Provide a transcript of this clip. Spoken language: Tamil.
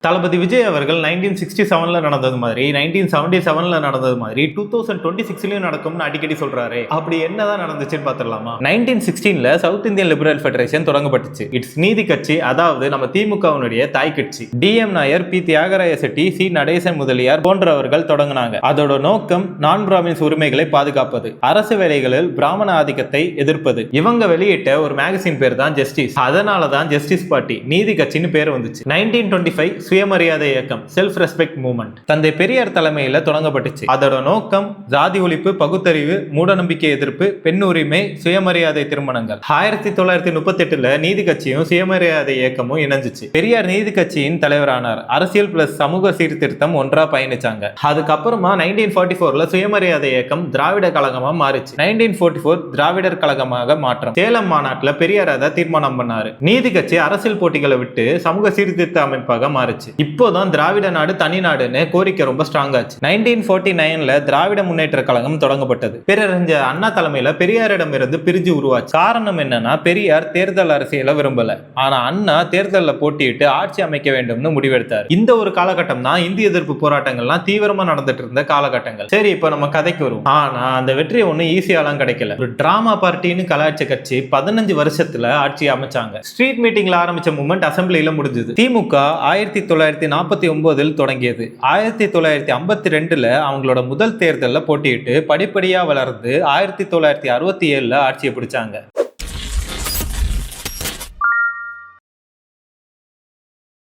தளபதி விஜய் அவர்கள் 1967ல நடந்தது மாதிரி 1977ல நடந்தது மாதிரி 2026லயும் நடக்கும்னு அடிக்கடி சொல்றாரு. அப்படி என்னதான் நடந்துச்சுன்னு பாத்துடலாமா? 1916ல சவுத் இந்தியன் லிபரல் ஃபெடரேஷன் தொடங்கப்பட்டுச்சு. இட்ஸ் நீதி கட்சி, அதாவது நம்ம திமுகவினுடைய தாய் கட்சி. DM Nair, P Thyagaraya Chetty, C Natesan Mudaliar போன்றவர்கள் தொடங்கினாங்க. அதோட நோக்கம் நான் பிராமின்ஸ் உரிமைகளை பாதுகாப்பது, அரசு வேலைகளில் பிராமண ஆதிக்கத்தை எதிர்ப்பது. இவங்க வெளியிட்ட ஒரு மேகசின் பேர் தான் ஜஸ்டிஸ். அதனாலதான் ஜஸ்டிஸ் பார்ட்டி, நீதி கட்சின்னு பேர் வந்துச்சு. 1925 சுயமரியாதை இயக்கம், செல்ஃப் ரெஸ்பெக்ட் மூவ்மெண்ட், தந்தை பெரியார் தலைமையில தொடங்கப்பட்டுச்சு. அதோட நோக்கம் ஜாதி ஒழிப்பு, பகுத்தறிவு, மூடநம்பிக்கை எதிர்ப்பு, பெண் உரிமை, சுயமரியாதை திருமணங்கள். 1938ல நீதி கட்சியும் சுயமரியாதை இயக்கமும் இணைஞ்சிச்சு. பெரியார் நீதி கட்சியின் தலைவரானார். அரசியல் பிளஸ் சமூக சீர்திருத்தம் ஒன்றா பயணிச்சாங்க. அதுக்கப்புறமா 1944ல சுயமரியாதை இயக்கம் திராவிட கழகமா மாறிச்சு. 1944 திராவிடர் கழகமாக மாற்றம். சேலம் மாநாட்டில் பெரியார் அதை தீர்மானம் பண்ணாரு. நீதி கட்சி அரசியல் போட்டிகளை விட்டு சமூக சீர்திருத்த அமைப்பாக மாறிச்சு. இப்போதான் திராவிட நாடு தனி நாடுன்னு கோரிக்கை ரொம்ப ஸ்ட்ராங் ஆச்சு. 1949ல திராவிட முன்னேற்ற கழகம் தொடங்கப்பட்டது. பேரறிஞர் அண்ணா தலைமையில பெரியாரிடம் இருந்து பிரிஞ்சு உருவாச்சு. காரணம் என்னன்னா, பெரியார் தேர்தல் அரசியலை விரும்பல, ஆனா அண்ணா தேர்தலில் போட்டியிட்டு ஆட்சி அமைக்க வேண்டும்னு முடிவெடுத்தார். இந்த ஒரு காலகட்டம் தான் இந்திய எதிர்ப்பு போராட்டங்கள்லாம் தீவிரமா நடந்துட்டு இருந்த காலகட்டங்கள். சரி, இப்ப நம்ம கதைக்கு வரும். ஆனா அந்த வெற்றி ஒண்ணு ஈஸியாலாம் கிடைக்கல. ஒரு டிராமா பார்ட்டின்னு கலாய்ச்ச கட்சி 15 வருஷத்துல ஆட்சி அமைச்சாங்க. ஸ்ட்ரீட் மீட்டிங்ல ஆரம்பிச்ச மூமெண்ட் அசம்பிளில முடிஞ்சது. திமுக 1949 தொடங்கியது. 1952ல அவங்களோட முதல் தேர்தலில் போட்டியிட்டு படிப்படியா வளர்ந்து 1967ல ஆட்சியை பிடிச்சாங்க.